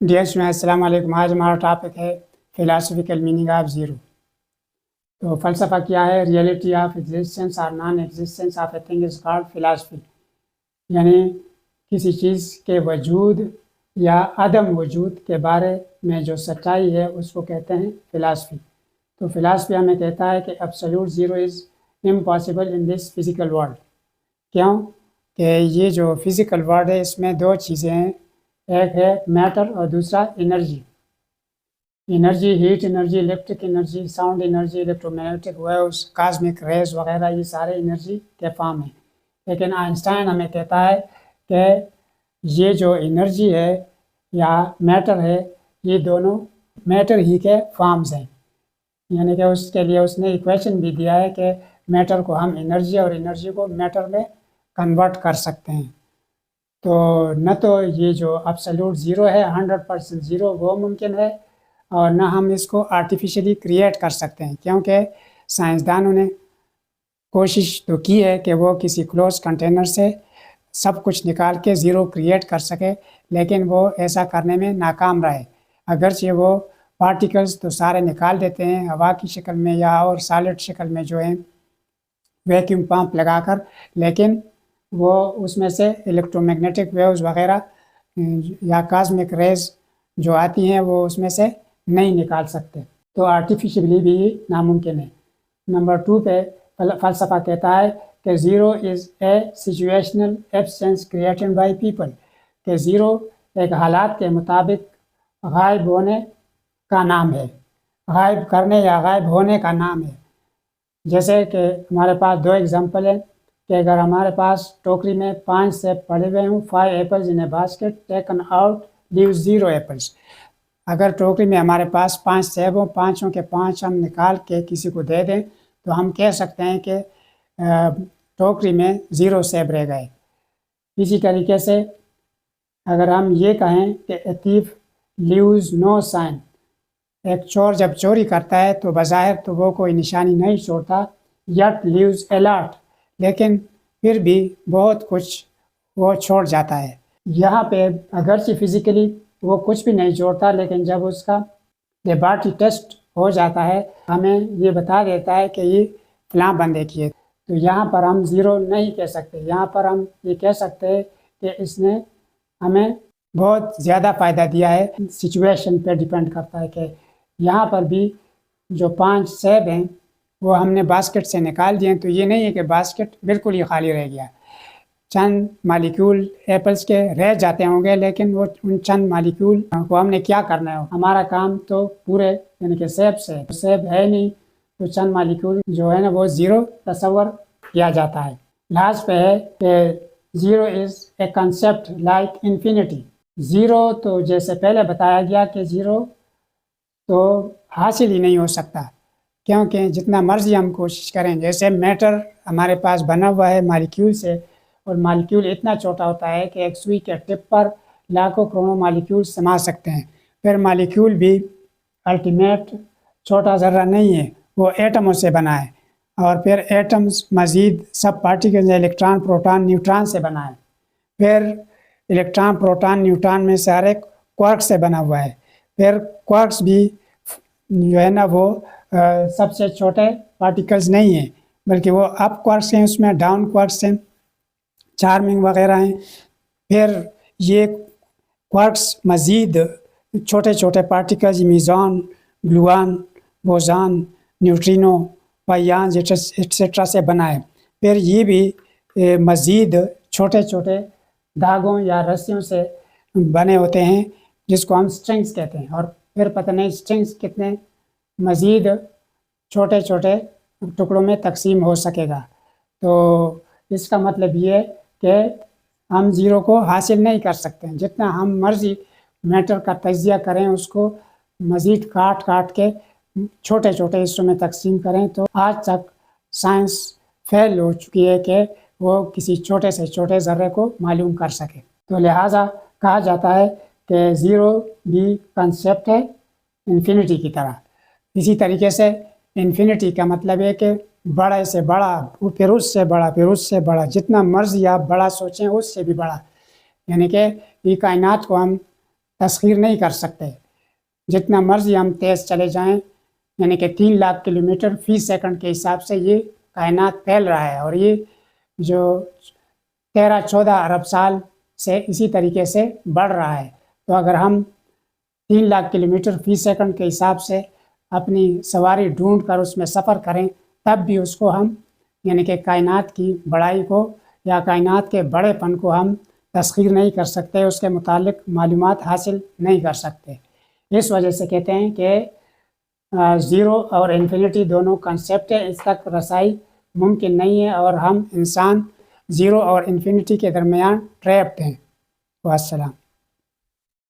Dear student السلام علیکم۔ آج ہمارا ٹاپک ہے فلاسفیکل میننگ آف زیرو۔ تو فلسفہ کیا ہے؟ ریئلٹی آف ایگزسٹنس اور naan existence of a thing is called philosophy, یعنی کسی چیز کے وجود یا عدم وجود کے بارے میں جو سچائی ہے اس کو کہتے ہیں فلاسفی۔ تو فلاسفی ہمیں کہتا ہے کہ absolute zero is impossible in this physical world. کیوں کہ یہ جو فزیکل ورلڈ ہے اس میں دو چیزیں ہیں، ایک ہے میٹر اور دوسرا energy. Energy, heat energy, electric energy, sound energy, electromagnetic waves, cosmic rays وغیرہ، یہ سارے انرجی کے فارم ہیں۔ لیکن آئنسٹائن ہمیں کہتا ہے کہ یہ جو انرجی ہے یا میٹر ہے یہ دونوں میٹر ہی کے فارمز ہیں، یعنی کہ اس کے لیے اس نے ایکویشن بھی دیا ہے کہ میٹر کو ہم انرجی اور انرجی کو میٹر میں کنورٹ کر سکتے ہیں۔ تو نہ تو یہ جو ایبسولوٹ زیرو ہے 100% زیرو وہ ممکن ہے، اور نہ ہم اس کو آرٹیفیشلی کریٹ کر سکتے ہیں، کیونکہ سائنسدانوں نے کوشش تو کی ہے کہ وہ کسی کلوز کنٹینر سے سب کچھ نکال کے زیرو کریٹ کر سکے، لیکن وہ ایسا کرنے میں ناکام رہے۔ اگرچہ وہ پارٹیکلز تو سارے نکال دیتے ہیں ہوا کی شکل میں یا اور سالڈ شکل میں جو ہیں ویکیوم پمپ لگا کر، لیکن وہ اس میں سے الیکٹرو میگنیٹک ویوز وغیرہ یا کاسمک ریز جو آتی ہیں وہ اس میں سے نہیں نکال سکتے، تو آرٹیفیشلی بھی ناممکن ہے۔ نمبر 2 پہ فلسفہ کہتا ہے کہ zero is a situational absence created by people, کہ زیرو ایک حالات کے مطابق غائب ہونے کا نام ہے، غائب کرنے یا غائب ہونے کا نام ہے۔ جیسے کہ ہمارے پاس 2 ایگزامپل ہیں کہ اگر ہمارے پاس ٹوکری میں 5 سیب پڑے ہوئے ہوں، 5 apples in a basket taken out leaves 0 apples. اگر ٹوکری میں ہمارے پاس 5 سیب ہوں، 5 کے 5 ہم نکال کے کسی کو دے دیں تو ہم کہہ سکتے ہیں کہ ٹوکری میں 0 سیب رہ گئے۔ اسی طریقے سے اگر ہم یہ کہیں کہ اے تھیف لیوز نو سائن، ایک چور جب چوری کرتا ہے تو بظاہر تو وہ کوئی نشانی نہیں چھوڑتا، یٹ لیوز اے لاٹ، لیکن پھر بھی بہت کچھ وہ چھوڑ جاتا ہے۔ یہاں پہ اگرچہ فزیکلی وہ کچھ بھی نہیں چھوڑتا، لیکن جب اس کا لیبارٹری ٹیسٹ ہو جاتا ہے ہمیں یہ بتا دیتا ہے کہ یہ فلاں بندے کی ہے۔ تو یہاں پر ہم زیرو نہیں کہہ سکتے، یہاں پر ہم یہ کہہ سکتے ہیں کہ اس نے ہمیں بہت زیادہ فائدہ دیا ہے۔ سچویشن پہ ڈیپینڈ کرتا ہے کہ یہاں پر بھی جو 5 سیب ہیں وہ ہم نے باسکٹ سے نکال دیے ہیں، تو یہ نہیں ہے کہ باسکٹ بالکل ہی خالی رہ گیا، چند مالیکول ایپلز کے رہ جاتے ہوں گے، لیکن وہ ان چند مالیکول کو ہم نے کیا کرنا ہے؟ ہمارا کام تو پورے یعنی کہ سیب ہے نہیں، تو چند مالیکول جو ہے نا وہ 0 تصور کیا جاتا ہے۔ لاسٹ پہ ہے کہ zero is a concept like infinity. Zero تو جیسے پہلے بتایا گیا کہ زیرو تو حاصل ہی نہیں ہو سکتا، کیونکہ جتنا مرضی ہم کوشش کریں، جیسے میٹر ہمارے پاس بنا ہوا ہے مالیکیول سے، اور مالیکیول اتنا چھوٹا ہوتا ہے کہ ایک سوئی کے ٹپ پر لاکھوں کروڑوں مالیکیول سما سکتے ہیں۔ پھر مالیکیول بھی الٹیمیٹ چھوٹا ذرہ نہیں ہے، وہ ایٹموں سے بنا ہے، اور پھر ایٹمز مزید سب پارٹیکلز الیکٹران پروٹان نیوٹران سے بنا ہے، پھر الیکٹران پروٹان نیوٹران میں سے ہر ایک کوارک سے بنا ہوا ہے، پھر کوارکس بھی جو ہے نا وہ سب سے چھوٹے پارٹیکلز نہیں ہیں، بلکہ وہ اپ کوارکس ہیں، اس میں ڈاؤن کوارکس ہیں، چارمنگ وغیرہ ہیں۔ پھر یہ کوارکس مزید چھوٹے چھوٹے پارٹیکلز میزان، گلوان، بوزان، نیوٹرینو، پائیانز ایٹسٹرا سے بنا ہے۔ پھر یہ بھی مزید چھوٹے چھوٹے دھاگوں یا رسیوں سے بنے ہوتے ہیں جس کو ہم سٹرنگز کہتے ہیں، اور پھر پتہ نہیں سٹرنگز کتنے مزید چھوٹے چھوٹے ٹکڑوں میں تقسیم ہو سکے گا۔ تو اس کا مطلب یہ ہے کہ ہم زیرو کو حاصل نہیں کر سکتے ہیں، جتنا ہم مرضی میٹر کا تجزیہ کریں، اس کو مزید کاٹ کاٹ کے چھوٹے چھوٹے حصوں میں تقسیم کریں، تو آج تک سائنس فیل ہو چکی ہے کہ وہ کسی چھوٹے سے چھوٹے ذرے کو معلوم کر سکے۔ تو لہٰذا کہا جاتا ہے کہ زیرو بھی کنسیپٹ ہے انفینٹی کی طرح۔ اسی طریقے سے انفینٹی کا مطلب ہے کہ بڑے سے بڑا، پھر اس سے بڑا، پھر اس سے بڑا، جتنا مرضی آپ بڑا سوچیں اس سے بھی بڑا، یعنی کہ یہ کائنات کو ہم تسخیر نہیں کر سکتے. جتنا مرضی ہم تیز چلے جائیں، یعنی کہ 3 لاکھ کلومیٹر فی سیکنڈ کے حساب سے یہ کائنات پھیل رہا ہے، اور یہ جو 13-14 ارب سال سے اسی طریقے سے بڑھ رہا ہے. تو اگر ہم 3 لاکھ کلومیٹر فی سیکنڈ کے حساب سے اپنی سواری ڈھونڈ کر اس میں سفر کریں، تب بھی اس کو ہم یعنی کہ کائنات کی بڑائی کو یا کائنات کے بڑے پن کو ہم تسخیر نہیں کر سکتے، اس کے متعلق معلومات حاصل نہیں کر سکتے. اس وجہ سے کہتے ہیں کہ زیرو اور انفینٹی دونوں کنسیپٹ ہیں، اس تک رسائی ممکن نہیں ہے، اور ہم انسان زیرو اور انفینٹی کے درمیان ٹریپڈ ہیں. والسلام.